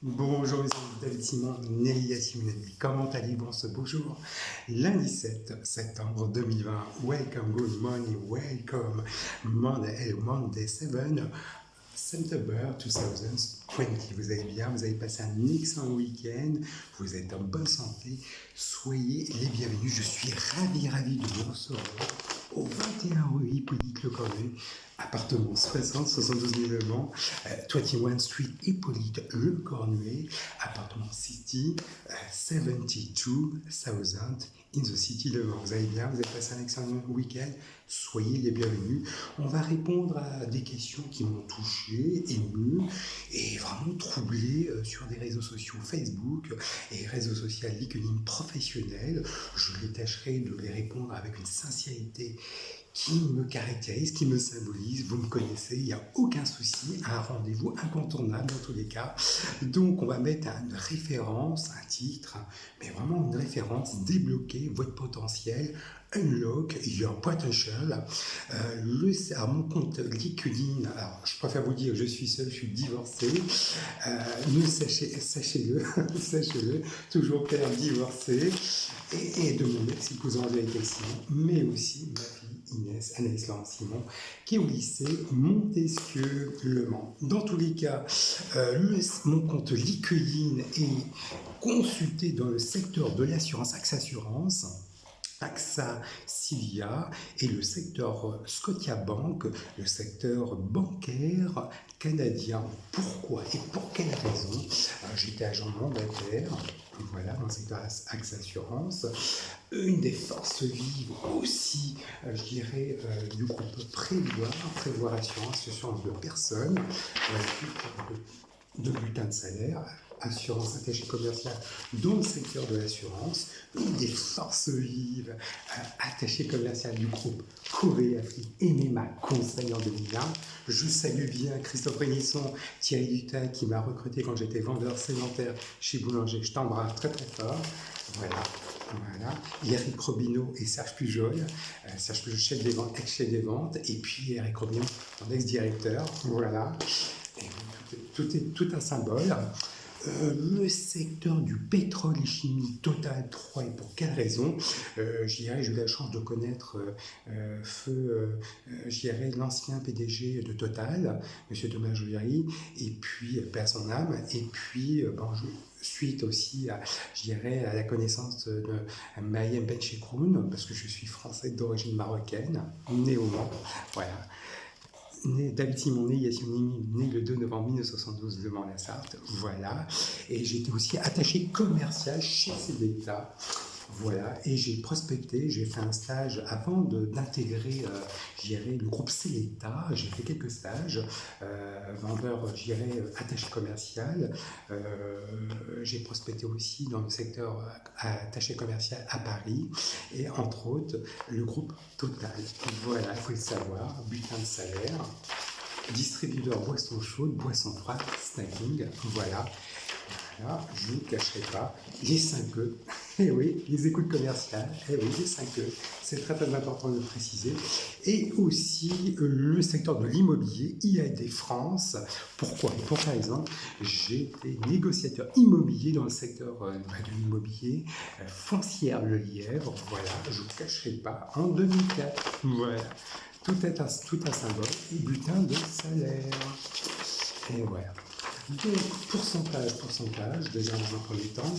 Bonjour, ici David Simon, Nélia Simonelli. Comment allez-vous en ce beau jour? Lundi 7 septembre 2020. Welcome, good morning, welcome. Monday 7 September 2020. Vous allez bien, vous avez passé un excellent week-end, vous êtes en bonne santé. Soyez les bienvenus. Je suis ravi de vous recevoir au 21 rue Hippolyte Le Cornuet, appartement 72 000 logements, 21 Street Hippolyte Le Cornuet, appartement City, 72,000 in the City Le Mans. Vous allez bien, vous avez passé un excellent week-end, soyez les bienvenus. On va répondre à des questions qui m'ont touché, ému et vraiment troublé sur des réseaux sociaux Facebook et réseaux sociaux LinkedIn professionnels. Je les tâcherai de les répondre avec une sincérité qui me caractérise, qui me symbolise. Vous me connaissez, il n'y a aucun souci, un rendez-vous incontournable dans tous les cas. Donc on va mettre une référence, un titre, mais vraiment une référence, débloquer votre potentiel, unlock your potential. À mon compte LinkedIn, alors je préfère vous dire, je suis seul, je suis divorcé. Sachez-le, sachez-le, toujours père divorcé, et de mon ex-épouse Angélique Simon, mais aussi ma fille Inès, Anaïs Laurent Simon, qui est au lycée Montesquieu Le Mans. Dans tous les cas, mon compte LinkedIn est consulté dans le secteur de l'assurance, AXA Assurance, AXA Cilia et le secteur Scotiabank, le secteur bancaire canadien. Pourquoi et pour quelle raison? J'étais agent mandataire, voilà, dans le secteur AXA Assurance. Une des forces vives aussi, je dirais, du groupe Prévoir Assurance de personnes, de bulletins de salaire, assurance attachée commerciale dans le secteur de l'assurance, une des forces vives attachées commerciales du groupe Corée Afrique et ma conseil en 2020. Je salue bien Christophe Rénisson, Thierry Dutail qui m'a recruté quand j'étais vendeur sédentaire chez Boulanger. Je t'embrasse très fort. Voilà. Eric Robineau et Serge Pujol. Serge Pujol, ex-chef des ventes, et puis Eric Robineau, ton ex-directeur. Voilà. Et tout un symbole. Le secteur du pétrole et chimie Total 3, et pour quelle raison? J'ai eu la chance de connaître l'ancien PDG de Total, M. Thomas Jouyari, et puis paix à son âme, et puis suite aussi à la connaissance de Mayem Benchekroun, parce que je suis français d'origine marocaine, né au Mans, voilà. David Simon, né le 2 novembre 1972 de Mans-la-Sarthe, voilà. Et j'étais aussi attaché commercial chez Céletta, voilà. Et j'ai prospecté, j'ai fait un stage avant d'intégrer, le groupe Céletta. J'ai fait quelques stages, vendeur, attaché commercial. J'ai prospecté aussi dans le secteur attaché commercial à Paris, et entre autres le groupe Total. Voilà, il faut le savoir, butin de salaire, distributeur boissons chaudes, boissons froides, snacking, voilà. Là, je ne vous cacherai pas, les 5 E, eh oui, les écoutes commerciales, eh oui, les 5 E, c'est très important de le préciser. Et aussi le secteur de l'immobilier, IAD France. Pourquoi? Pour par exemple, j'ai été négociateur immobilier dans le secteur de l'immobilier, Foncière Le Lièvre, voilà, je ne vous cacherai pas, en 2004, voilà. Tout un symbole et butin de salaire. Et voilà. Donc, pourcentage, déjà dans un premier temps,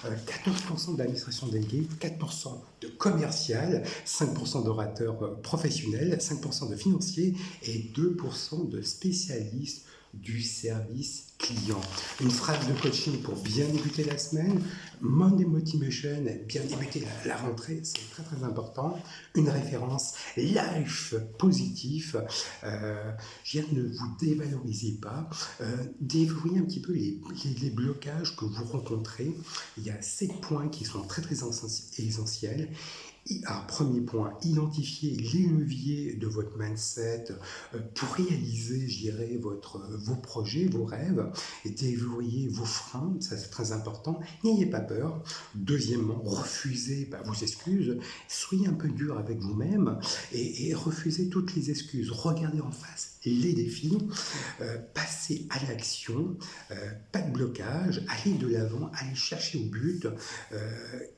14% d'administration déléguée, 4% de commercial, 5% d'orateurs professionnels, 5% de financiers et 2% de spécialistes du service client. Une phrase de coaching pour bien débuter la semaine, Monday Motivation, bien débuter la rentrée, c'est très important. Une référence, life positif, ne vous dévalorisez pas, déverrouillez un petit peu les blocages que vous rencontrez. Il y a 7 points qui sont très essentiels. Alors, premier point, identifier les leviers de votre mindset pour réaliser, je dirais, vos projets, vos rêves, et déverrouiller vos freins, ça c'est très important. N'ayez pas peur. Deuxièmement, refusez vos excuses. Soyez un peu dur avec vous-même et refusez toutes les excuses. Regardez en face les défis, passez à l'action, pas de blocage, allez de l'avant, allez chercher au but,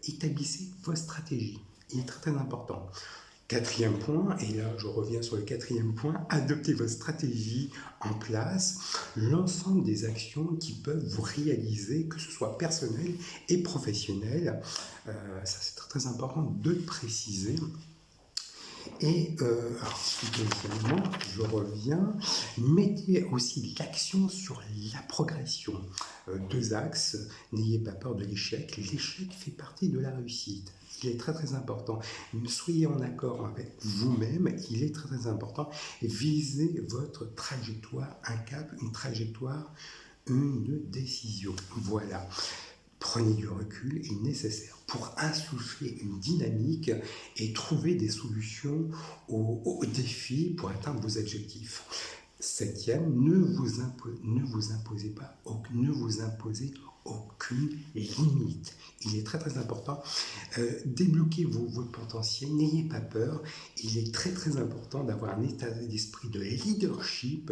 établissez vos stratégies. Il est très très important. Quatrième point, et là je reviens sur le quatrième point, adoptez votre stratégie en place, l'ensemble des actions qui peuvent vous réaliser, que ce soit personnel et professionnel. Ça c'est très très important de le préciser. Et deuxièmement, je reviens, mettez aussi l'action sur la progression. Deux axes, n'ayez pas peur de l'échec. L'échec fait partie de la réussite. Il est très très important. Soyez en accord avec vous-même, il est très très important. Et visez votre trajectoire, un cap, une trajectoire, une décision. Voilà. Prenez du recul, il est nécessaire pour insuffler une dynamique et trouver des solutions aux défis pour atteindre vos objectifs. Septième, ne vous imposez aucune limite. Il est très très important. Débloquez votre potentiel, n'ayez pas peur. Il est très très important d'avoir un état d'esprit de leadership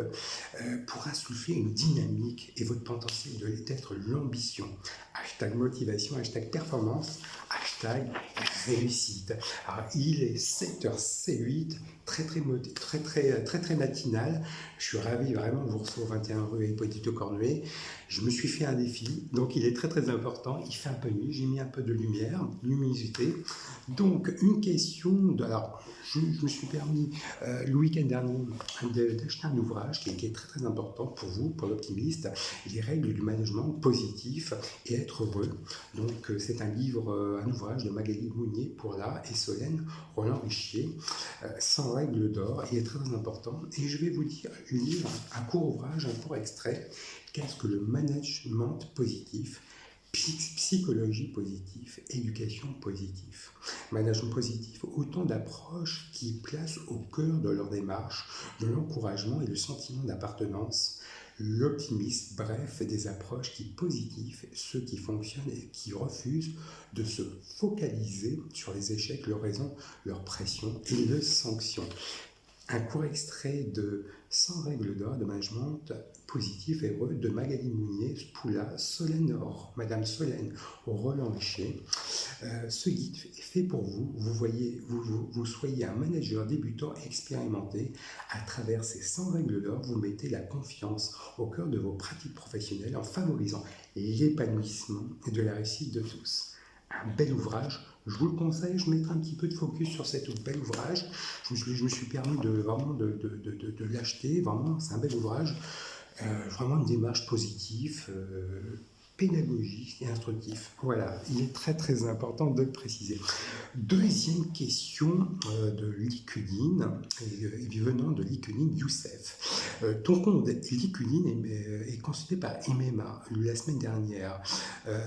pour insuffler une dynamique et votre potentiel doit être l'ambition. Hashtag motivation, hashtag performance, hashtag réussite. Alors, il est 7h08, très matinal. Je suis ravi vraiment de vous recevoir au 21 rue Hippolyte Cornuet. Je me suis fait un défi, donc il est très très important. Il fait un peu nuit, j'ai mis un peu de lumière, luminosité. Donc une question, alors je me suis permis le week-end dernier d'acheter un ouvrage qui est très très important pour vous, pour l'optimiste, les règles du management positif et être heureux. Donc c'est un livre, un ouvrage de Magali Mounier pour là et Solène Roland-Richier, 100 règles d'or, il est très important. Et je vais vous lire un court ouvrage, un court extrait. Qu'est-ce que le management positif, psychologie positive, éducation positive. Management positif, autant d'approches qui placent au cœur de leur démarche de l'encouragement et le sentiment d'appartenance, l'optimisme, bref, des approches qui positives, ceux qui fonctionnent et qui refusent de se focaliser sur les échecs, leurs raisons, leurs pressions et leurs sanctions. Un court extrait de 100 règles d'or de management positif et heureux de Magali Mounier, Spoula, Madame Solène Roland-Richier. Ce guide est fait pour vous. Vous soyez un manager débutant et expérimenté. À travers ces 100 règles d'or, vous mettez la confiance au cœur de vos pratiques professionnelles en favorisant l'épanouissement et de la réussite de tous. Un bel ouvrage, je vous le conseille, je mettrai un petit peu de focus sur cet bel ouvrage. Je me suis permis de l'acheter, vraiment, c'est un bel ouvrage, vraiment une démarche positive, pédagogique et instructif. Voilà, il est très très important de le préciser. Deuxième question de LinkedIn, et venant de LinkedIn, Youssef. Ton compte LinkedIn est consulté par MMA la semaine dernière.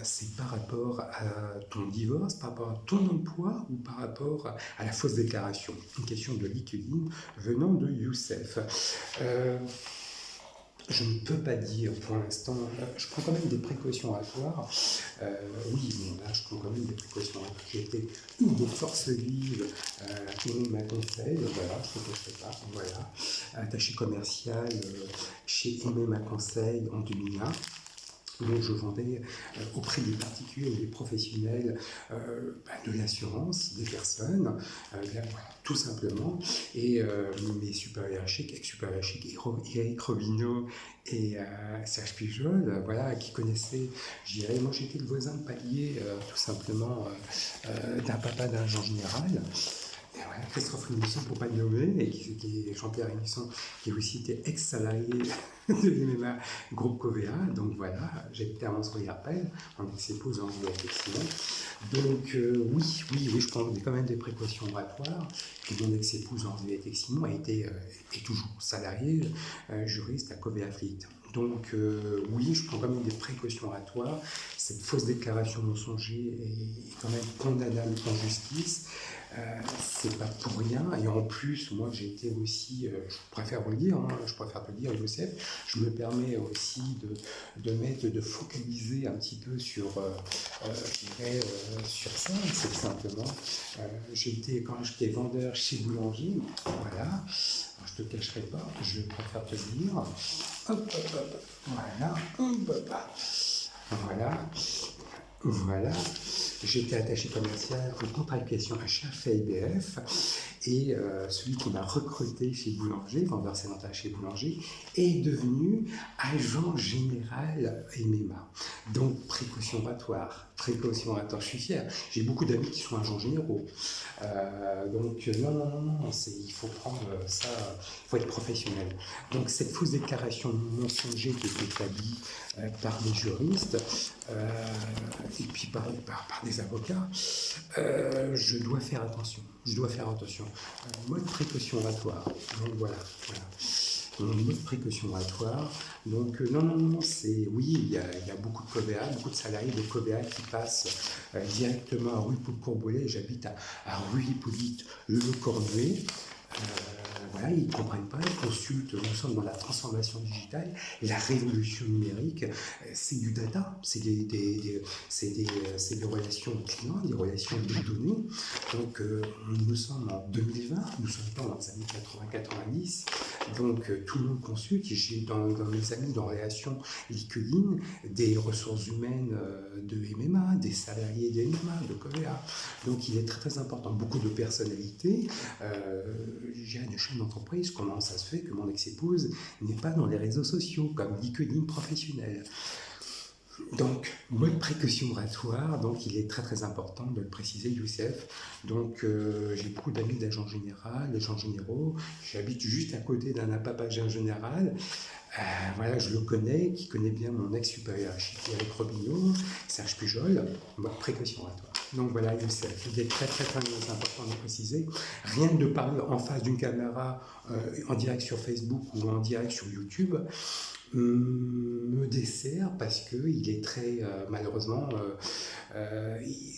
C'est par rapport à ton divorce, par rapport à ton emploi ou par rapport à la fausse déclaration? Une question de LinkedIn venant de Youssef. Je ne peux pas dire pour l'instant, je prends quand même des précautions oratoires. Oui, bon, là, je prends quand même des précautions oratoires. J'ai été une des forces vives MMA Conseil, voilà, je ne cacherai pas, voilà, attaché commercial chez MMA Conseil en 2001. Donc je vendais auprès des particuliers et des professionnels de l'assurance des personnes, tout simplement. Et mes supérieurs hiérarchiques, ex-supérieurs hiérarchiques, Eric Robineau et Serge Pujol, voilà, qui connaissaient, je dirais, moi j'étais le voisin de palier, tout simplement, d'un papa d'un agent général. Et voilà, Christophe Rémisson, pour ne pas le nommer, et Jean-Pierre Rémisson, qui aussi était ex-salarié de l'MMA Groupe Covea. Donc voilà, j'habitais à Mons-Royapel, mon ex-épouse en effectivement. Donc oui, je prends quand même des précautions oratoires. Puis mon ex-épouse en effectivement est toujours salariée, juriste à Covea Fleet. Donc oui, je prends quand même des précautions oratoires. cette fausse déclaration mensongère est quand même condamnable en justice. C'est pas pour rien, et en plus, moi j'ai été aussi, je préfère vous le dire, hein, je préfère te le dire, Youssef, je me permets aussi de focaliser un petit peu sur, je dirais, sur ça, c'est simplement, quand j'étais vendeur chez Boulanger, voilà, alors, je te cacherai pas, je préfère te le dire, hop, hop, hop, voilà, hop, hop, voilà, voilà. J'étais attaché commercial en contre-application achat fait IBF et celui qui m'a recruté chez Boulanger, vendeur sédentaire chez Boulanger, est devenu agent général MMA. Donc précaution oratoire, je suis fier. J'ai beaucoup d'amis qui sont agents généraux. Donc non, il faut prendre ça, il faut être professionnel. Donc cette fausse déclaration mensongère qui est établie par des juristes et puis par des avocats, je dois faire attention. Mode précaution oratoire. Donc voilà. Mode précaution oratoire. Donc non, c'est oui, il y a beaucoup de COVEA, beaucoup de salariés de COVEA qui passent directement à rue Courbolet. J'habite à rue Hippolyte Le Cornuet. Voilà, ils ne comprennent pas, ils consultent, nous sommes dans la transformation digitale, la révolution numérique, c'est du data, c'est des relations clients, des relations de données. Donc nous sommes en 2020, nous sommes pas dans les années 80-90, donc tout le monde consulte. J'ai dans mes amis dans relation LinkedIn des ressources humaines de MMA, des salariés de MMA, de COVEA. Donc il est très très important, beaucoup de personnalités. J'ai une chaîne d'entreprise, comment ça se fait que mon ex-épouse n'est pas dans les réseaux sociaux, comme LinkedIn professionnel. Donc, mode précaution oratoire, donc il est très très important de le préciser, Youssef. Donc, j'ai beaucoup d'amis d'agents généraux. J'habite juste à côté d'un apapagien général. Voilà, je le connais, qui connaît bien mon ex-supérieur Eric Robineau, Serge Pujol, mode précaution oratoire. Donc voilà, Youssef, il est très très très important de préciser. Rien de parler en face d'une caméra, en direct sur Facebook ou en direct sur YouTube, me dessert parce qu'il est très, malheureusement,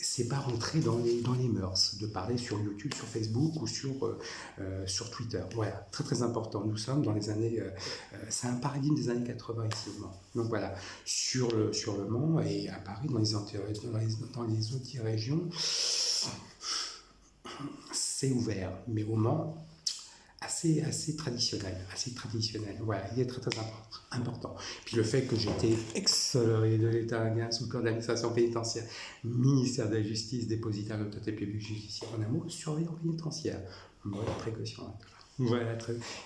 c'est pas rentré dans les mœurs de parler sur YouTube, sur Facebook ou sur Twitter. Voilà, très très important. Nous sommes dans les années, c'est un paradigme des années 80 ici au Mans. Donc voilà, sur le Mans et à Paris, dans les autres régions, c'est ouvert. Mais au Mans, assez traditionnel. Voilà, il est très très important. Puis le fait que j'étais ex-salarié de l'État sous le corps de l'administration pénitentiaire, ministère de la Justice, dépositaire de l'autorité publique judiciaire, en un mot, surveillant pénitentiaire. Mode précaution. Voilà,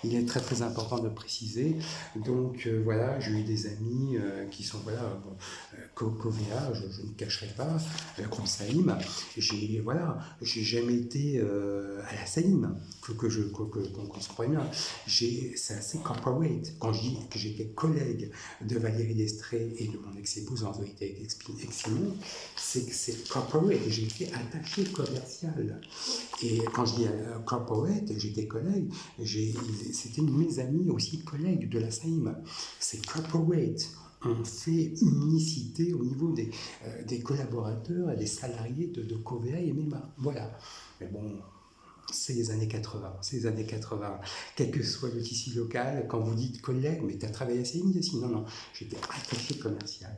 il est très très important de préciser. Donc voilà, j'ai eu des amis qui sont COVEA, je ne cacherai pas, Consaïm. J'ai jamais été à la Saïm, qu'on se comprenne bien. C'est assez corporate. Quand je dis que j'étais collègue de Valérie Lestrée et de mon ex-épouse en vérité ex-Simon, c'est que c'est corporate. J'ai été attaché commercial. Et quand je dis corporate, j'étais collègue, c'était mes amis aussi collègues de la Saïm. C'est corporate. On fait une unicité au niveau des collaborateurs et des salariés de COVEA et MEMA. Voilà. Mais bon, c'est les années 80. Quel que soit le tissu local, quand vous dites collègue, mais tu as travaillé à Saïm, non, j'étais attaché commercial.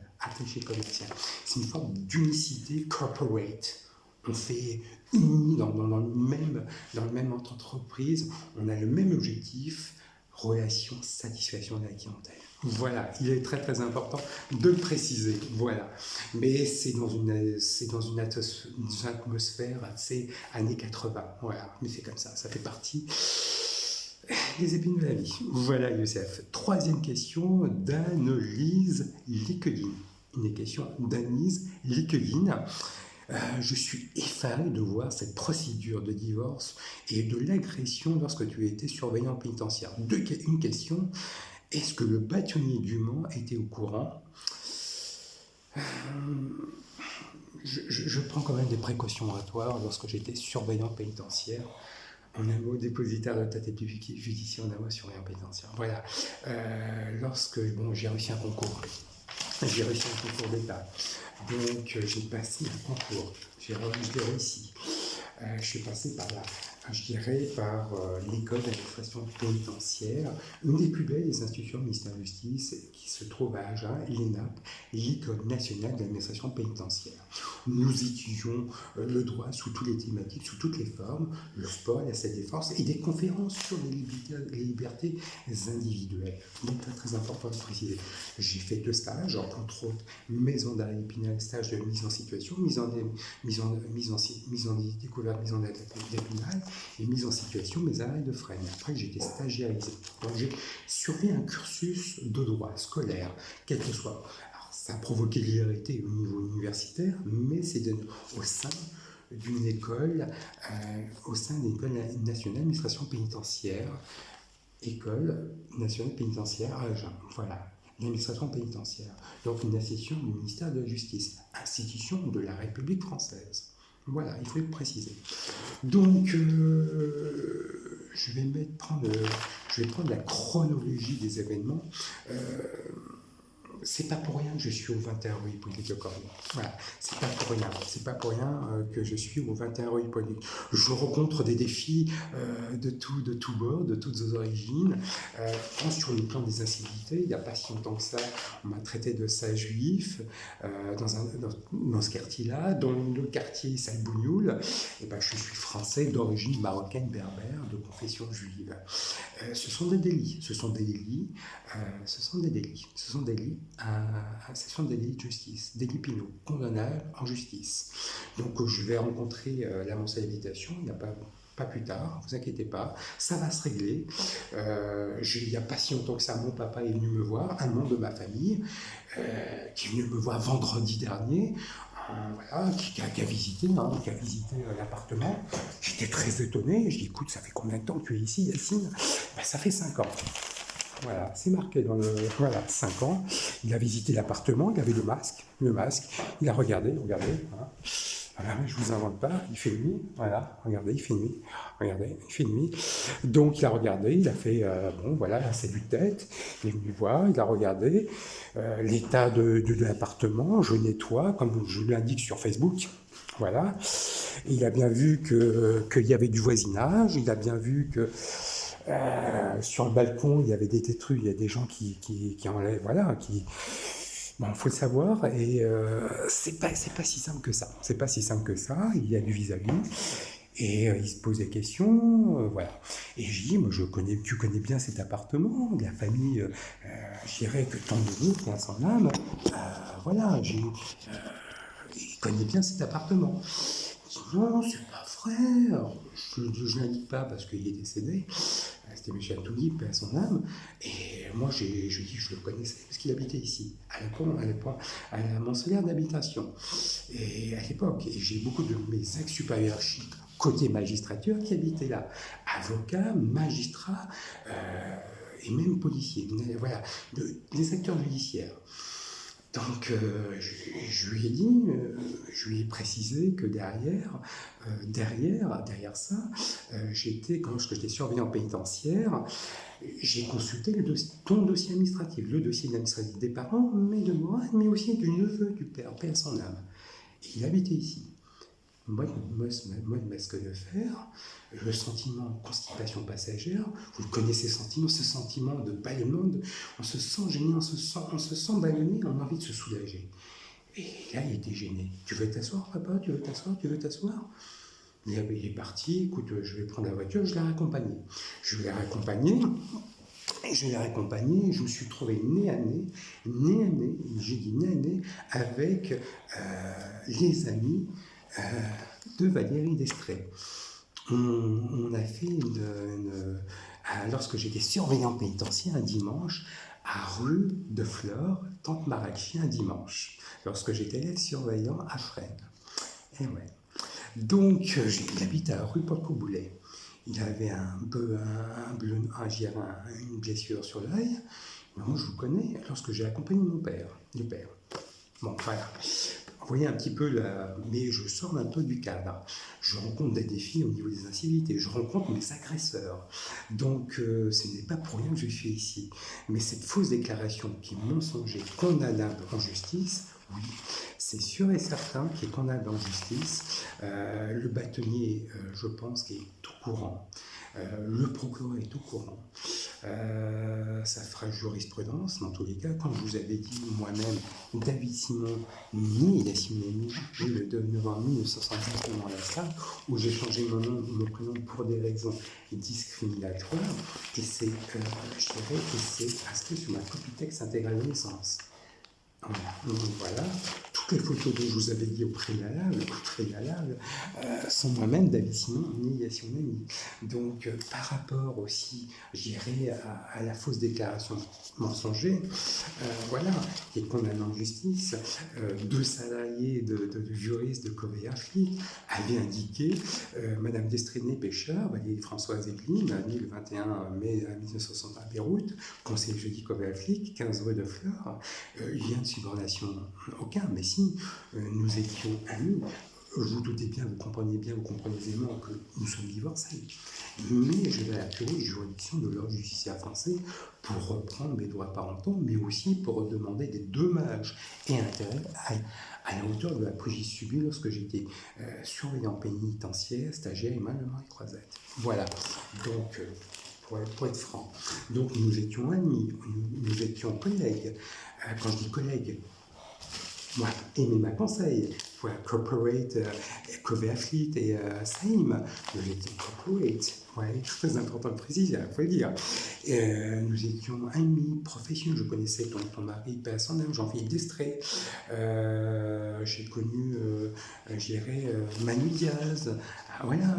C'est une forme d'unicité corporate. On fait unis dans le même entreprise, on a le même objectif, relation, satisfaction de la clientèle. Voilà, il est très très important de le préciser. Voilà, mais c'est dans une atmosphère assez années 80. Voilà, mais c'est comme ça fait partie des épines de la vie. Voilà, Youssef. Troisième question d'Annelise Liqueline. Une question d'Annelise Liqueline. Je suis effaré de voir cette procédure de divorce et de l'agression lorsque tu étais surveillant pénitentiaire. Une question, est-ce que le bâtonnier du Mans était au courant ? Je prends quand même des précautions oratoires lorsque j'étais surveillant pénitentiaire. En un mot, dépositaire de l'autorité publique judiciaire, en un mot, surveillant pénitentiaire. Voilà. Lorsque j'ai réussi un concours. J'ai réussi un concours d'État. Donc, j'ai passé un concours. Je l'ai réussi. Je suis passé par l'école d'administration pénitentiaire, une des plus belles des institutions du ministère de la Justice qui se trouve à Agen, l'ENAP, l'École nationale d'administration pénitentiaire. Nous étudions le droit sous toutes les thématiques, sous toutes les formes, le sport, la self-défense et des conférences sur les libertés individuelles. Donc, très important de préciser. J'ai fait 2 stages, entre autres maison d'arrêt d'Épinal, stage de mise en situation, mise en découverte, mise en d'Épinal et mise en situation, mes arrêts de Fresnes. Après, j'étais stagiairisé. Donc, j'ai surveillé un cursus de droit scolaire, quel que soit. Alors, ça a provoqué l'hilarité au niveau universitaire, mais c'est au sein d'une école, au sein de l'École nationale d'administration pénitentiaire, École nationale pénitentiaire à Agen. Voilà. L'administration pénitentiaire, donc une institution du ministère de la Justice, institution de la République française. Voilà, il faut le préciser. Donc, je vais prendre la chronologie des événements. C'est pas pour rien que je suis au 21 rue Hippolyte de Cordoue. Voilà, c'est pas pour rien. C'est pas pour rien que je suis au 21 rue Hippolyte. Je rencontre des défis de tout bord, de toutes origines. Tant sur le plan des incivilités, il n'y a pas si longtemps que ça, on m'a traité de sale juif dans ce quartier-là. Dans le quartier Salbougnoul, et ben, je suis français d'origine marocaine berbère, de confession juive. Ce sont des délits. Ce sont des délits de justice, délits pénaux, condamnables en justice. Donc je vais rencontrer la mensuelle d'habitation, il n'y a pas plus tard, ne vous inquiétez pas, ça va se régler. Il n'y a pas si longtemps que ça, mon papa est venu me voir, un membre de ma famille, qui est venu me voir vendredi dernier, voilà, qui a visité l'appartement. J'étais très étonné, je dis écoute, ça fait combien de temps que tu es ici, Yacine? Ben, ça fait 5 ans. Voilà, c'est marqué dans le... Voilà, 5 ans. Il a visité l'appartement, il avait le masque, il a regardé, voilà, je vous invente pas, il fait nuit, voilà, regardez, il fait nuit. Donc il a regardé, il a fait, bon voilà, c'est du tête, il est venu voir, il a regardé l'état de l'appartement, je nettoie, comme je l'indique sur Facebook, voilà. Et il a bien vu qu'il y avait du voisinage, il a bien vu que sur le balcon, il y avait des détritus, il y a des gens qui enlèvent, voilà, bon, faut le savoir, et c'est pas si simple que ça. C'est pas si simple que ça, il y a du vis-à-vis, et il se pose des questions, voilà. Et je dis, moi, tu connais bien cet appartement, la famille, je dirais que tant de nous, qui a son âme, voilà, il connaît bien cet appartement. Je dis, non, c'est pas vrai, je ne l'indique pas parce qu'il est décédé, c'était M. Atouli, paix à son âme, et moi je dis je le connaissais parce qu'il habitait ici, à la Mancellaire d'habitation, et à l'époque, et j'ai beaucoup de mes ex-supérieurs côté magistrature qui habitaient là, avocats, magistrats, et même policiers, voilà, des acteurs judiciaires. Donc, je lui ai dit, je lui ai précisé que derrière ça, quand j'étais surveillant pénitentiaire, j'ai consulté ton dossier administratif, le dossier administratif des parents, mais de moi, mais aussi du neveu du père, paix à son âme. Et il habitait ici. Moi, de masque de fer, le sentiment de constipation passagère, vous connaissez ce sentiment de bâillement, on se sent gêné, on se sent bâillonné, on a envie de se soulager. Et là, il était gêné. Tu veux t'asseoir, papa? Tu veux t'asseoir? Il est parti, écoute, je vais prendre la voiture, je l'ai raccompagné. Je me suis trouvé nez à nez, avec les amis de Valérie Destrée. On a fait lorsque j'étais surveillant pénitentiaire un dimanche, à rue de Flore, Tante Marachie, un dimanche, lorsque j'étais élève surveillant à Fresnes. Et ouais. Donc, il habitait à rue Paul-Coboulet. Il avait une blessure sur l'œil. Moi, je vous connais, lorsque j'ai accompagné le père. Bon, voilà. Vous voyez un petit peu mais je sors un peu du cadre. Je rencontre des défis au niveau des incivilités. Je rencontre mes agresseurs. Donc, ce n'est pas pour rien que je suis ici. Mais cette fausse déclaration qui est mensongère, condamnable en justice, oui, c'est sûr et certain qu'il est condamné en justice. Le bâtonnier, je pense, qu'il est tout courant. Le procureur est au courant. Ça fera jurisprudence dans tous les cas. Comme je vous avais dit moi-même, David Simon, ni la Simonini, le 2 novembre 1970 dans la salle, où j'ai changé mon nom, mon prénom pour des raisons discriminatoires, et c'est, je dirais, que c'est inscrit sur ma copie texte intégrale de naissance. Voilà, toutes les photos dont je vous avais dit au préalable sont moi-même David Simon, ni Yassine. Donc, par rapport aussi, je dirais, à la fausse déclaration mensonger, voilà, qui est condamné en justice, deux salariés de juristes de Covea Flic avaient indiqué, Madame Destrainé-Pêcheur, Valérie Françoise Eglin, née le 21 mai 1960 à Beyrouth, conseiller juridique Covea Flic, 15 rue de Fleurs, vient de subordination aucun, mais si nous étions amis, vous doutez bien, vous comprenez aisément que nous sommes divorcés. Mais je vais appeler les juridictions de l'ordre judiciaire français pour reprendre mes droits parentaux, mais aussi pour demander des dommages et intérêts à la hauteur de la préjudice subie lorsque j'étais surveillant pénitentiaire, stagiaire et Marie Croisette. Voilà, donc pour être franc. Donc nous étions amis, nous étions collègues. Quand je dis collègues, moi, Aimé ma conseil, voilà, corporate, Covea Fleet et Saïm, nous étions corporate, ouais, très important de préciser, il faut le dire. Nous étions amis, professionnels, je connaissais ton mari, personnellement, Jean-Philippe Destré, j'ai connu, je dirais, Manu Diaz, voilà,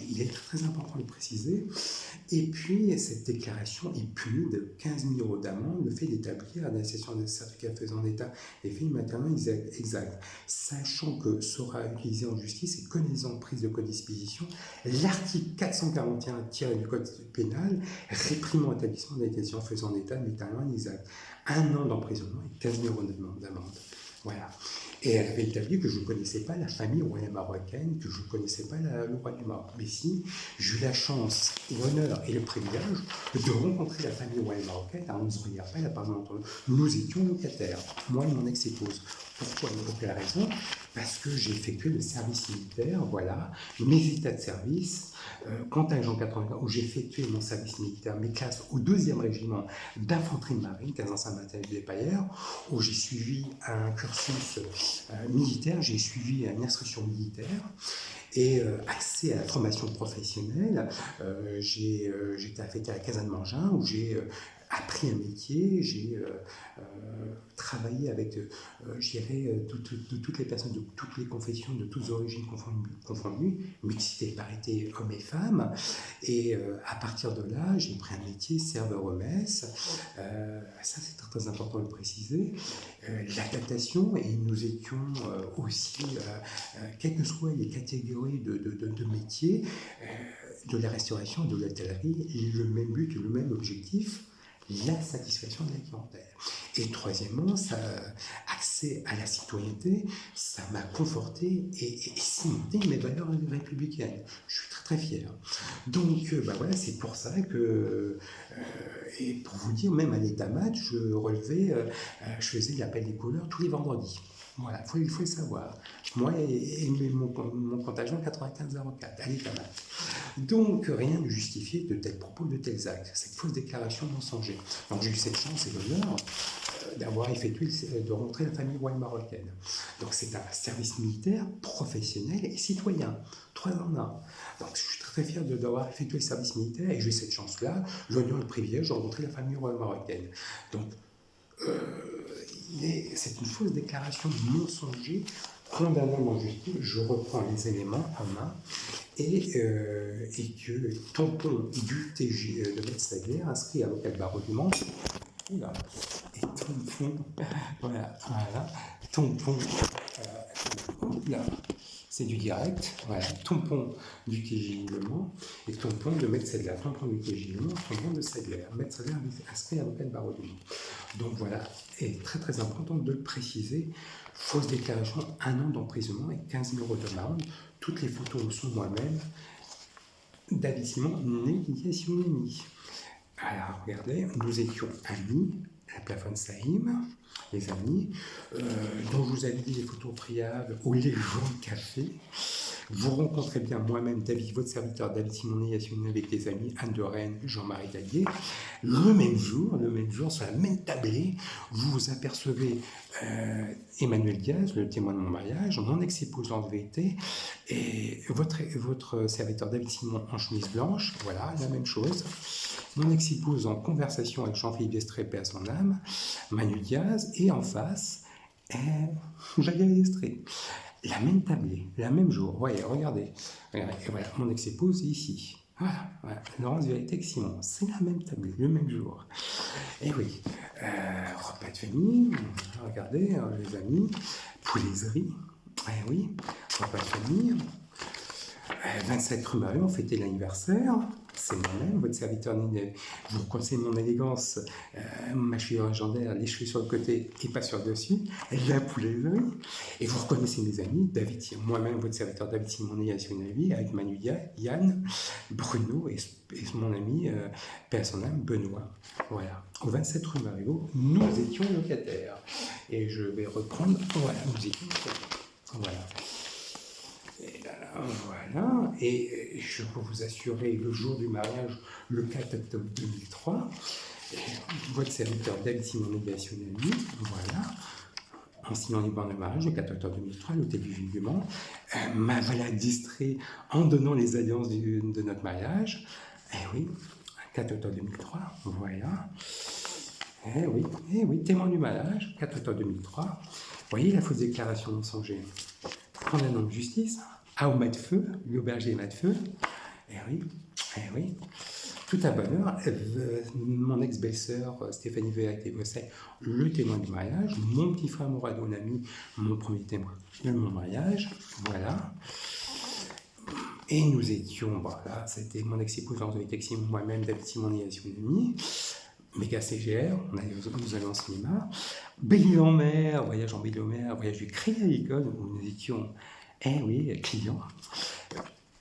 il est très important de préciser. Et puis, cette déclaration est punie de 15 000 € d'amende, le fait d'établir la cession des certificats faisant état des faits matériellement exacts, sachant que sera utilisé en justice et connaissant prise de codisposition l'article 441 du Code pénal réprimant établissement des décisions faisant état de matériellement inexact. 1 an d'emprisonnement et 15 000 € d'amende. Voilà. Et elle avait établi que je ne connaissais pas la famille royale marocaine, que je ne connaissais pas le roi du Maroc. Mais si, j'ai eu la chance, l'honneur et le privilège de rencontrer la famille royale marocaine à Anse-Ruyapel, apparemment. Nous étions locataires, moi et mon ex-épouse. Pourquoi? Pour quelle raison? Parce que j'ai effectué le service militaire, voilà, mes états de service, contingent 80, où j'ai effectué mon service militaire, mes classes au 2e régiment d'infanterie de marine, 15 ans Saint-Martin des Paillères, où j'ai suivi un cursus militaire, j'ai suivi une instruction militaire et accès à la formation professionnelle. J'étais affecté à la caserne de Mangin où j'ai appris un métier, j'ai travaillé avec, je dirais, de toutes les personnes, de toutes les confessions, de toutes origines confondues, mixité et parité hommes et femmes. Et à partir de là, j'ai pris un métier serveur au mess. Ça, c'est très important de le préciser. L'adaptation, et nous étions aussi, quelles que soient les catégories de métiers, de la restauration, de l'hôtellerie, le même but, le même objectif, la satisfaction de la clientèle. Et troisièmement, accès à la citoyenneté, ça m'a conforté et cimenté mes valeurs républicaines. Je suis très très fier. Donc voilà, c'est pour ça que, et pour vous dire, même à l'état-mat, je relevais, je faisais l'appel des couleurs tous les vendredis. Voilà, il faut le savoir. Moi et mon contingent 9504 à l'état-mat. Donc, rien ne justifiait de tels propos, de tels actes, cette fausse déclaration mensonger. Donc, j'ai eu cette chance et l'honneur d'avoir effectué, de rencontrer la famille royale marocaine. Donc, c'est un service militaire, professionnel et citoyen, 3 en 1. Donc, je suis très fier d'avoir effectué le service militaire et j'ai eu cette chance-là, l'honneur et le privilège de rencontrer la famille royale marocaine. Donc, c'est une fausse déclaration mensonger condamnable en justice. Je reprends les éléments en main et que tampon du TG de Maître Sagler inscrit à l'avocat barreau du Mans. Oula, et tampon, voilà, tampon, là, c'est du direct, voilà, tampon du TJ Le Mans et tampon de Maître Sagler, tampon du TJ Le Mans, tampon de Sagler, Maître Sagler inscrit à l'avocat barreau du Mans. Donc voilà, et très très important de le préciser, fausse déclaration, 1 an d'emprisonnement et 15 000 € d'amende. Toutes les photos sont moi-même, David Simon, né Yassine. Alors regardez, nous étions amis, la plafonne Saïm, les amis, dont je vous avais dit les photos priables ou les jours de café. Vous rencontrez bien moi-même, David, votre serviteur, David Simonet, avec des amis, Anne de Rennes, Jean-Marie Dallier. Le même jour, sur la même tablée, vous vous apercevez Emmanuel Diaz, le témoin de mon mariage, mon ex-épouse en vérité, et votre serviteur David Simon en chemise blanche, voilà, la même chose. Mon ex-épouse en conversation avec Jean-Philippe Destré, paix à son âme, Manu Diaz, et en face, Valérie Destré. La même tablée, la même jour. Voyez, regardez. Et voilà, mon ex-épouse est ici. Voilà. Laurence Vérité avec Simon. C'est la même tablée, le même jour. Et oui, repas de famille. Regardez, les amis. Poulaiserie. Eh oui, repas de famille. 27 rue Marie, on fêtait l'anniversaire. C'est moi-même, votre serviteur Ninel. Vous reconnaissez mon élégance, ma cheville légendaire, les cheveux sur le côté et pas sur le dessus, la poulaiserie. Et vous reconnaissez mes amis, David, moi-même, votre serviteur David Simonet, avec Manu Yann, Bruno et mon ami, paix à son âme, Benoît. Voilà. Au 27 rue Mario, nous étions locataires. Et je vais reprendre, voilà, nous étions locataires. Voilà. Et là, voilà, et je peux vous assurer, le jour du mariage, le 4 octobre 2003, votre serviteur David Simonet, voilà, en signant les bancs de mariage, le 4 octobre 2003, à l'hôtel du Vieux du Mans, m'a distrait en donnant les alliances de notre mariage. Eh oui, 4 octobre 2003, voilà. Eh oui, témoin du mariage, 4 octobre 2003. Vous voyez la fausse déclaration mensongère. Prendre un nom de justice, au Matefeu, l'auberger Matefeu. Eh oui. Tout à bonne heure, mon ex-belle-sœur Stéphanie Vérité-Bosset, le témoin du mariage, mon petit frère Mourad Onami, mon premier témoin de mon mariage, voilà. Et nous étions, voilà, c'était mon ex-épouse Angélique Texim, moi-même, David Simon et Assiouni, méga CGR, nous allions au cinéma, Belle-Île-en-Mer, voyage en Belle-Île-en-Mer, voyage du Crédit Agricole, où nous étions, clients.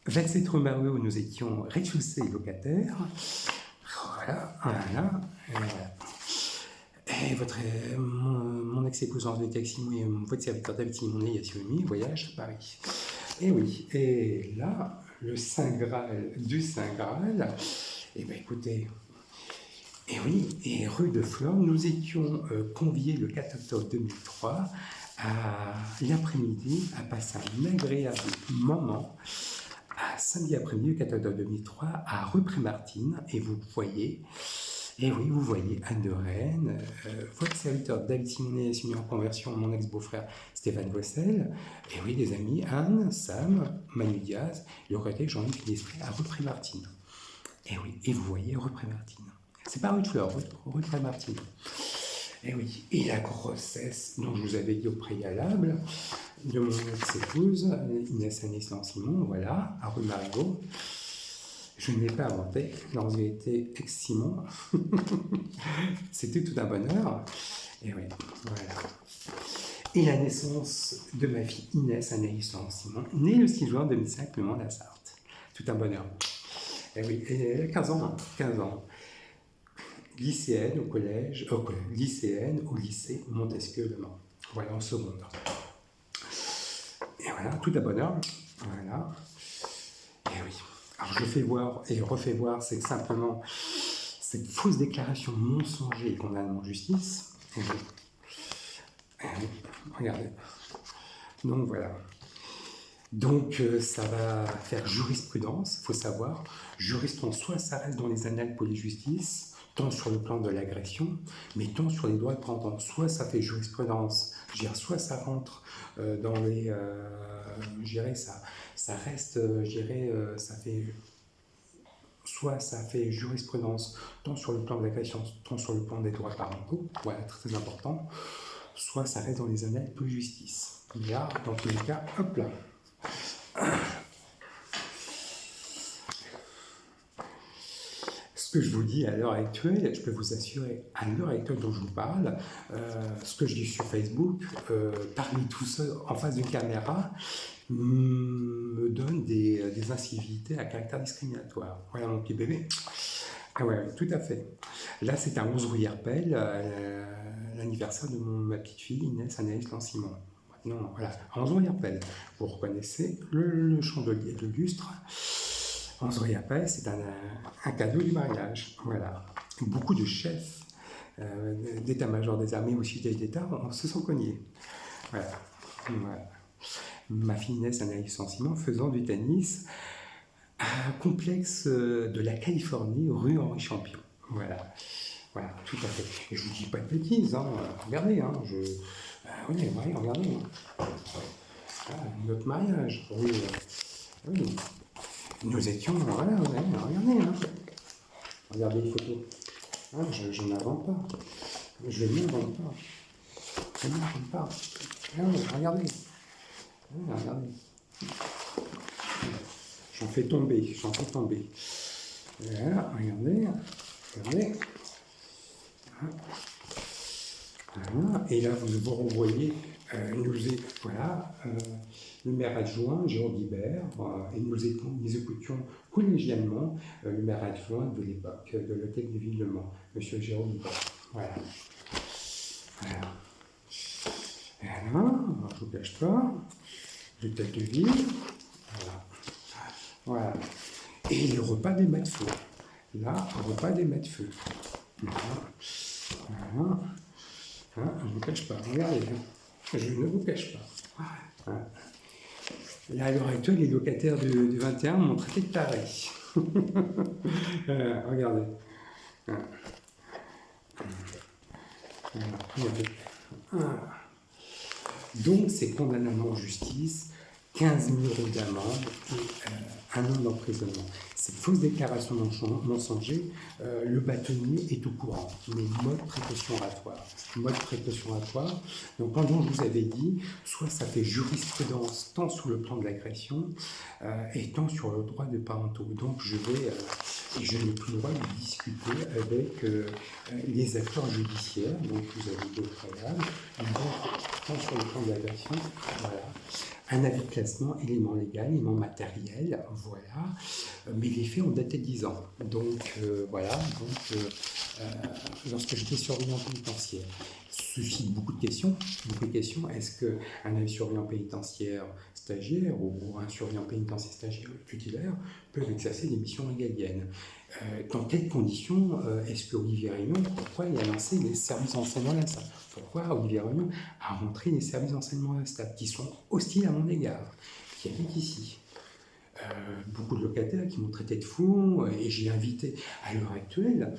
27 rue Mario, où nous étions rez-de-chaussée locataires. Voilà. Et mon ex-épouse Angélique Texim et votre serviteur David Simon et Assiouni, voyage à Paris. Et oui, et là, le Saint Graal du Saint Graal, écoutez, et oui, et rue de Flore, nous étions conviés le 4 octobre 2003 à l'après-midi à passer un agréable moment à samedi après-midi, le 4 octobre 2003, à rue Prémartine, et vous voyez Anne de Rennes, votre serviteur David Simonet, signé en conversion, mon ex-beau-frère Stéphane Vossel, et oui, les amis, Anne, Sam, Manu Diaz, le côté Jean-Luc Destré à rue Prémartine. Et oui, et vous voyez rue Prémartine. C'est pas rue de Flore, rue Prémartine. Et oui, et la grossesse dont je vous avais dit au préalable, de mon ex-épouse, Inès Simon, voilà, à rue Marigot. Je ne l'ai pas inventé, lorsque j'ai été ex-Simon. C'était tout un bonheur. Et oui, voilà. Et la naissance de ma fille Inès Anaïs Simon, née le 6 juin 2005, le Mans de la Sarthe. Tout un bonheur. Et oui, elle a 15 ans. Lycéenne au collège, lycéenne au lycée Montesquieu-Le Mans. Voilà, en seconde. Et voilà, tout à bonheur. Voilà. Et oui. Alors je fais voir et refais voir, c'est simplement cette fausse déclaration mensongère et condamnée en justice. Et oui. Regardez. Donc voilà. Donc ça va faire jurisprudence, il faut savoir. Jurisprudence, soit ça reste dans les annales police-justice, tant sur le plan de l'agression, mais tant sur les droits de pendant. Soit ça fait jurisprudence, soit ça rentre dans les... ça reste, ça fait... Soit ça fait jurisprudence tant sur le plan de l'agression, tant sur le plan des droits parentaux, voilà, très important, soit ça reste dans les annales police-justice. Là, dans tous les cas, hop là. Ce que je vous dis à l'heure actuelle, je peux vous assurer, à l'heure actuelle dont je vous parle, ce que je dis sur Facebook, parler tout seul en face d'une caméra, me donne des incivilités à caractère discriminatoire. Voilà mon petit bébé. Ah ouais, tout à fait. Là, c'est un 11 rue Herpel, l'anniversaire de ma petite fille Inès Anaïs Lancimon. Non, voilà, 11 rue Herpel. Vous reconnaissez le chandelier de lustre. 11 rue Herpel, c'est un cadeau du mariage. Voilà. Beaucoup de chefs d'état-major des armées ou cités d'État se sont cognés. Voilà. Voilà. Ma fille Inès Anaïs Lancimon faisant du tennis un complexe de la Californie, rue Henri Champion. Voilà, voilà, tout à fait. Et je vous dis pas de bêtises, hein. Regardez, hein, oui, ouais, regardez. Hein. Ah, notre mariage, oui, oui. Nous étions, voilà, ouais, regardez, hein. Regardez les photos. Ah, je n'invente pas. Je n'invente pas. Je n'invente pas. Ah, regardez. Ah, regardez. J'en fais tomber, j'en fais tomber. Voilà, regardez, regardez. Voilà. Et là, vous revoyez, voilà, le maire adjoint, Jérôme Guibert, et nous écoutions collégialement le maire adjoint de l'époque, de l'hôtel de ville de Mans, M. Jérôme Guibert. Voilà. Voilà. Voilà, je ne vous cache pas, l'hôtel de ville. Voilà. Voilà. Et le repas des mats-de-feu. Là, le repas des mats-de-feu. Voilà. Voilà. Hein, je ne vous cache pas. Regardez. Je ne vous cache pas. Voilà. Là, à l'heure actuelle, les locataires du 21 m'ont traité de taré. Regardez. Voilà. Regardez. Voilà. Donc, c'est condamnation en justice, 15 000 € d'amende et 1 an d'emprisonnement. Cette fausse déclaration mensonger, le bâtonnier est au courant, mais mode précaution oratoire. Mode précaution oratoire, donc quand je vous avais dit, soit ça fait jurisprudence tant sur le plan de l'agression et tant sur le droit de parentaux. Donc je n'ai plus le droit de discuter avec les acteurs judiciaires, donc vous avez d'autres préalables, tant sur le plan de l'agression, voilà. Un avis de classement, élément légal, élément matériel, voilà. Mais les faits ont daté de 10 ans. Donc, voilà. Donc, lorsque j'étais surveillant pénitentiaire, suscite beaucoup de questions. Beaucoup de questions. Est-ce qu'un surveillant pénitentiaire stagiaire ou un surveillant pénitentiaire stagiaire tutélaire peuvent exercer des missions régaliennes? Dans quelles conditions est-ce que Olivier Raynon, pourquoi il a lancé les services d'enseignement à la STAP? Pourquoi Olivier Raynon a rentré les services d'enseignement à la STAP qui sont hostiles à mon égard, qui habitent ici? Beaucoup de locataires qui m'ont traité de fou, et j'ai invité à l'heure actuelle,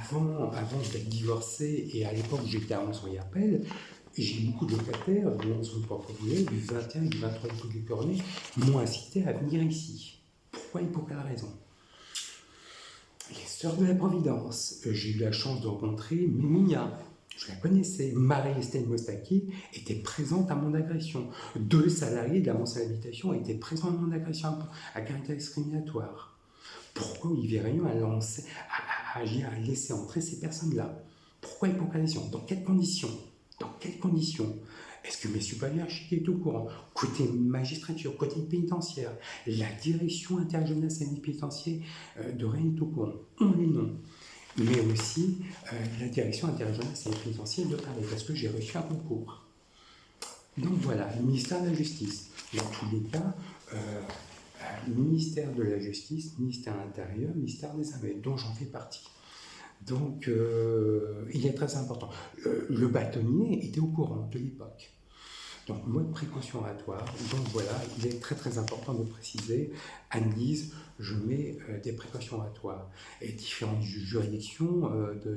avant d'être divorcé et à l'époque où j'étais à 11 rue Herpel, j'ai beaucoup de locataires, dont son propre volet, du 21 et du 23 rue des Cornets, m'ont incité à venir ici. Pourquoi et pour quelle raison? Les Sœurs de la Providence. J'ai eu la chance de rencontrer Méminia. Je la connaissais. Marie-Estelle Mostaki était présente à mon agression. 2 salariés de la Mansale Habitation étaient présents à mon agression à caractère discriminatoire. Pourquoi Olivier Raynon a laissé entrer ces personnes-là? Pourquoi et pour quelle raison? Dans quelles conditions? Dans quelles conditions? Est-ce que mes supérieurs étaient au courant? Côté magistrature, côté pénitentiaire, la direction interjeunesse et pénitentiaire de Rennes est au courant. On les noms. Mais aussi la direction interjeunesse et pénitentiaire de Paris, parce que j'ai reçu un concours. Donc voilà, le ministère de la Justice. Dans tous les cas, ministère de la Justice, ministère de l'Intérieur, ministère des Armées, dont j'en fais partie. Donc, il est très important. Le bâtonnier était au courant de l'époque. Donc, mode précaution oratoire. Donc, voilà, il est très très important de préciser. Anne-Lise, je mets des précautions oratoires. Et différentes juridictions, de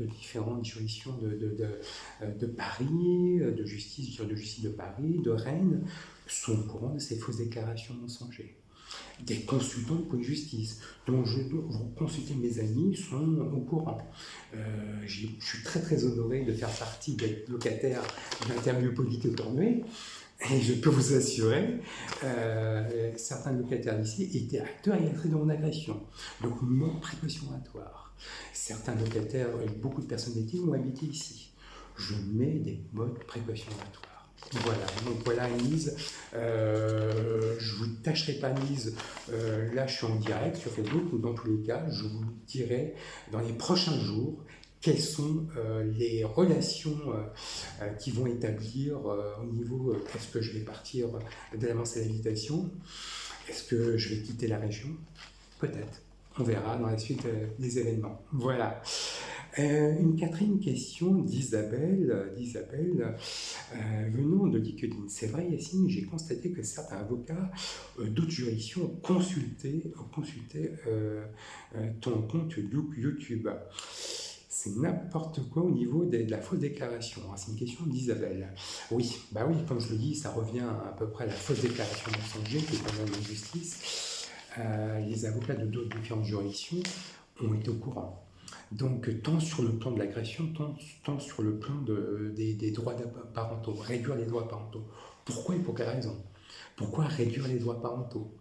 différentes juridictions de Paris, de justice de Paris, de Rennes, sont au courant de ces fausses déclarations mensongères. Des consultants de police justice, dont vous consultez mes amis, sont au courant. Je suis très très honoré de faire partie des locataires d'Interview Politique au Cornuet, et je peux vous assurer, certains locataires d'ici étaient acteurs et actrices de mon agression. Donc, mode précaution oratoire. Certains locataires, beaucoup de personnalités ont habité ici. Je mets des modes précaution oratoires. Voilà, donc voilà Annelise. Je vous tâcherai pas Annelise, là je suis en direct sur Facebook, ou dans tous les cas, je vous dirai dans les prochains jours quelles sont les relations qui vont établir au niveau, est-ce que je vais partir de l'avance à l'habitation, est-ce que je vais quitter la région, peut-être. On verra dans la suite des événements. Voilà. Une quatrième question d'Isabelle. Venant de LinkedIn. C'est vrai, Yacine, j'ai constaté que certains avocats d'autres juridictions ont consulté ton compte YouTube. C'est n'importe quoi au niveau de la fausse déclaration. C'est une question d'Isabelle. Oui, bah oui, comme je le dis, ça revient à peu près à la fausse déclaration mensonger qui est quand même en justice. Les avocats de d'autres différentes juridictions ont été au courant. Donc, tant sur le plan de l'agression, tant sur le plan des droits parentaux, réduire les droits parentaux. Pourquoi et pour quelle raison? Pourquoi réduire les droits parentaux?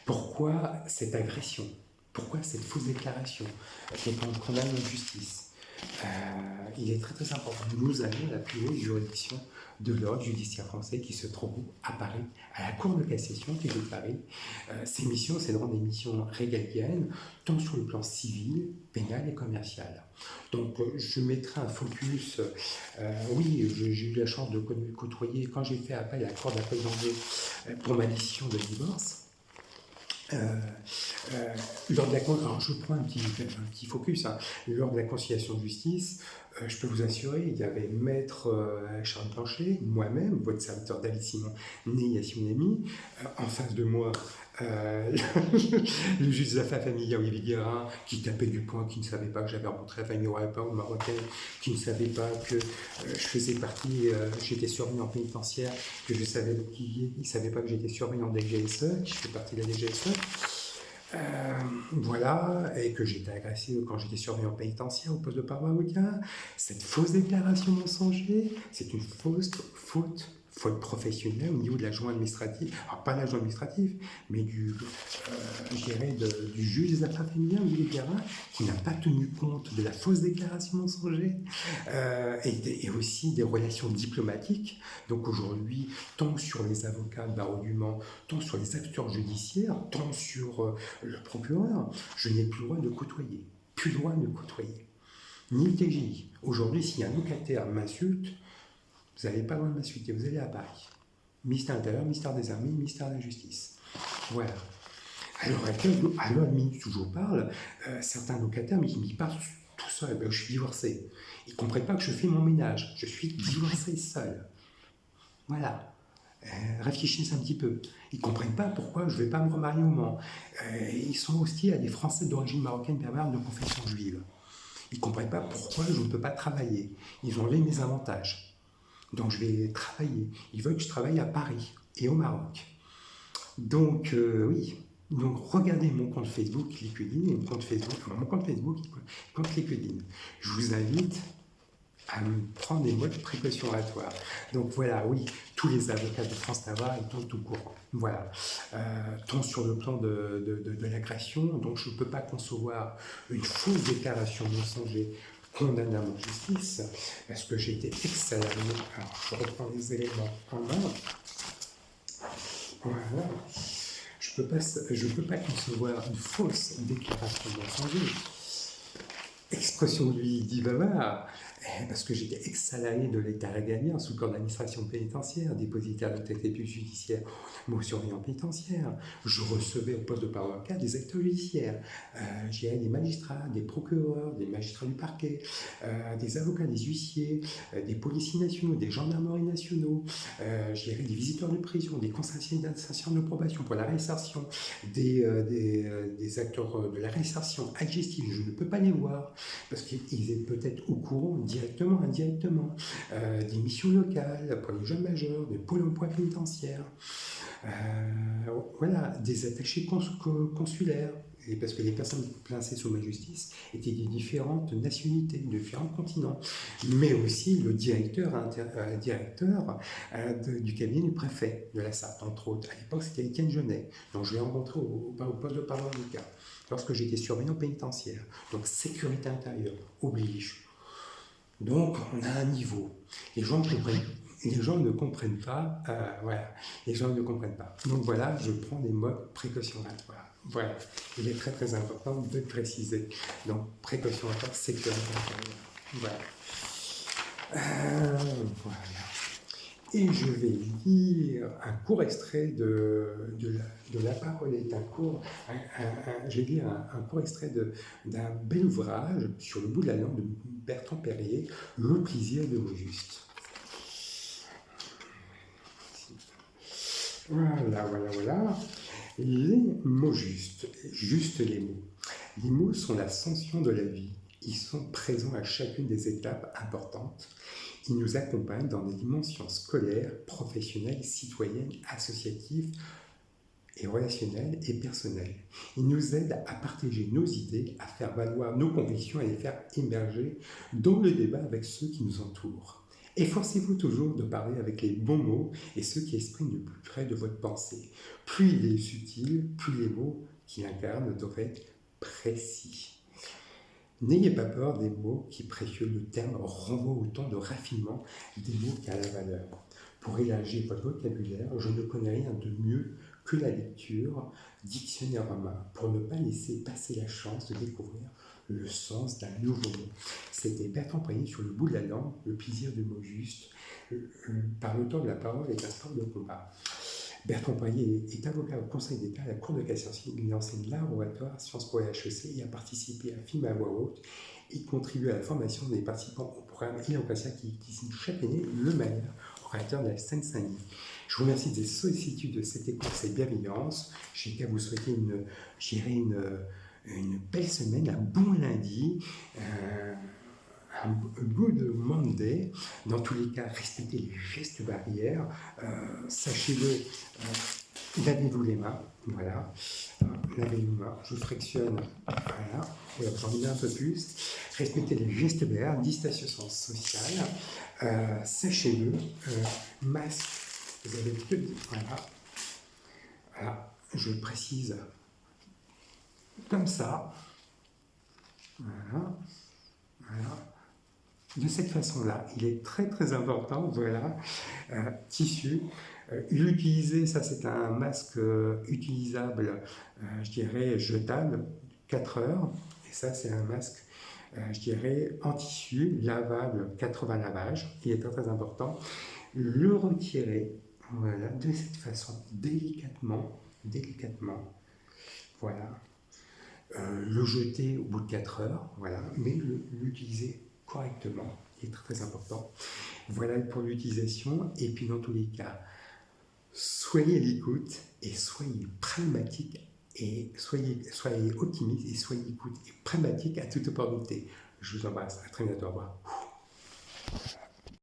Pourquoi cette agression? Pourquoi cette fausse déclaration qui est condamnée en justice? Il est très très important. Nous avons la plus haute juridiction de l'ordre judiciaire français qui se trouve à Paris, à la Cour de cassation qui est de Paris. Ces missions, c'est vraiment des missions régaliennes, tant sur le plan civil, pénal et commercial. Donc je mettrai un focus, oui, j'ai eu la chance de côtoyer, quand j'ai fait appel à la Cour d'appel d'Angers pour ma décision de divorce, lors de alors je prends un petit focus, hein. Lors de la conciliation de justice, je peux vous assurer, il y avait maître Charles Blanchet, moi-même, votre serviteur David Simon, né Yassine Ami, en face de moi, le juge des affaires familiales Olivier Guérin, qui tapait du poing, qui ne savait pas que j'avais rencontré la famille royale marocaine, qui ne savait pas que je faisais partie, j'étais surveillant pénitentiaire, que je savais qu'il ne savait pas que j'étais surveillant de la DGSE, que je fais partie de la DGSE. Voilà, et que j'étais agressé quand j'étais surveillant pénitentiaire au poste de parole avocat. Cette fausse déclaration mensonger, c'est une faute professionnelle au niveau de l'agent administratif, alors pas l'agent administratif, mais je dirais du juge des affaires familiales, Olivier Guérin, qui n'a pas tenu compte de la fausse déclaration mensonger, et aussi des relations diplomatiques. Donc aujourd'hui, tant sur les avocats de barreau du Mans, tant sur les acteurs judiciaires, tant sur le procureur, je n'ai plus le droit de côtoyer, ni le TGI. Aujourd'hui, si un locataire m'insulte, vous n'avez pas le droit de m'insulter, vous allez à Paris. Ministère de l'Intérieur, ministère des Armées, ministère de la Justice. Voilà. Alors, à l'heure minute où je vous parle, certains locataires qui parlent tout seul, ben, je suis divorcé. Ils ne comprennent pas que je fais mon ménage. Je suis divorcé seul. Voilà. Réfléchissez un petit peu. Ils ne comprennent pas pourquoi je ne vais pas me remarier au Mans. Ils sont hostiles à des Français d'origine marocaine berbère de confession juive. Ils ne comprennent pas pourquoi je ne peux pas travailler. Ils ont enlevé mes avantages. Donc je vais travailler. Ils veulent que je travaille à Paris et au Maroc. Donc oui. Donc regardez mon compte Facebook LinkedIn et mon compte LinkedIn. Je vous invite à me prendre des modes précautionnatoires. Donc voilà, oui, tous les avocats de France Navarre sont au courant. Voilà. Tant sur le plan de l'agression, donc je ne peux pas concevoir une fausse déclaration mensonger condamnable en justice, parce que j'ai été ex-salarié. Alors, je reprends les éléments en main. Voilà. Je ne peux pas concevoir une fausse déclaration mensonger. Expression de lui dit Bavard, parce que j'étais ex-salarié de l'État régalien sous le corps d'administration pénitentiaire, dépositaire de tête judiciaire, mon surveillant pénitentiaire. Je recevais au poste de parole avocat des acteurs judiciaires. J'ai des magistrats, des procureurs, des magistrats du parquet, des avocats, des huissiers, des policiers nationaux, des gendarmeries nationaux. J'ai des visiteurs de prison, des conseillers d'insertion de probation pour la réinsertion, des acteurs de la réinsertion adjective. Je ne peux pas les voir parce qu'ils étaient peut-être au courant directement, indirectement, des missions locales pour les jeunes majeurs, des pôles emploi pénitentiaires, voilà, des attachés consulaires, et parce que les personnes placées sous ma justice étaient de différentes nationalités, de différents continents, mais aussi le directeur du cabinet du préfet de la Sarthe, entre autres. À l'époque, c'était Étienne Genet, donc je l'ai rencontré au poste de parole avocat, lorsque j'étais surveillant pénitentiaire. Donc sécurité intérieure oblige. Donc on a un niveau. Les gens comprennent. les gens ne comprennent pas. Voilà, les gens ne comprennent pas. Donc voilà, je prends des modes précautionnatoires. Voilà, il est très très important de préciser. Donc précautionnatoire, sécurité intérieure. Voilà. Voilà. Et je vais lire un court extrait de La parole est un court. Je vais lire un court extrait d'un bel ouvrage sur le bout de la langue de Bertrand Perrier, Le plaisir de mots justes. Voilà, voilà, voilà. Les mots justes, juste les mots. Les mots sont l'ascension de la vie. Ils sont présents à chacune des étapes importantes. Ils nous accompagnent dans des dimensions scolaires, professionnelles, citoyennes, associatives et relationnelles et personnelles. Ils nous aident à partager nos idées, à faire valoir nos convictions et à les faire émerger dans le débat avec ceux qui nous entourent. Efforcez-vous toujours de parler avec les bons mots et ceux qui expriment le plus près de votre pensée. Plus il est subtil, plus les mots qui l'incarnent doivent être précis. N'ayez pas peur des mots qui, précieux le terme, renvoient autant de raffinement des mots qu'à la valeur. Pour élargir votre vocabulaire, je ne connais rien de mieux que la lecture, dictionnaire en main, pour ne pas laisser passer la chance de découvrir le sens d'un nouveau mot. C'était Bertrand Perrier sur le bout de la langue, le plaisir du mot juste, par l'auteur de La parole est un sport de combat. Bertrand Perrier est avocat au Conseil d'État à la Cour de cassation. Il enseigne l'art oratoire, Sciences Po et HEC et a participé à Film à voix haute et contribué à la formation des participants au programme Eloquentia qui signe chaque année le meilleur orateur de la Seine-Saint-Denis. Je vous remercie des sollicitudes de cette écoute, cette bienveillance. J'ai qu'à vous souhaiter une belle semaine, un bon lundi. Un good Monday. Dans tous les cas, respectez les gestes barrières. Sachez-le, lavez-vous les mains. Voilà. Lavez-vous les mains. Je frictionne. Voilà. J'en mets un peu plus. Respectez les gestes barrières. Distanciation sociale. Sachez-le. Masque. Vous avez que. Voilà. Voilà. Je précise comme ça. Voilà. Voilà. De cette façon-là, il est très très important, voilà, tissu. L'utiliser, ça c'est un masque utilisable, je dirais jetable, 4 heures. Et ça c'est un masque, je dirais, en tissu, lavable, 80 lavages. Il est très très important. Le retirer, voilà, de cette façon, délicatement, voilà. Le jeter au bout de 4 heures, voilà, mais l'utiliser correctement, il est très très important. Voilà pour l'utilisation, et puis dans tous les cas, soyez à l'écoute et soyez pragmatique et soyez optimiste et soyez écoute et pragmatique à toute opportunité. Je vous embrasse, à très bientôt, au revoir.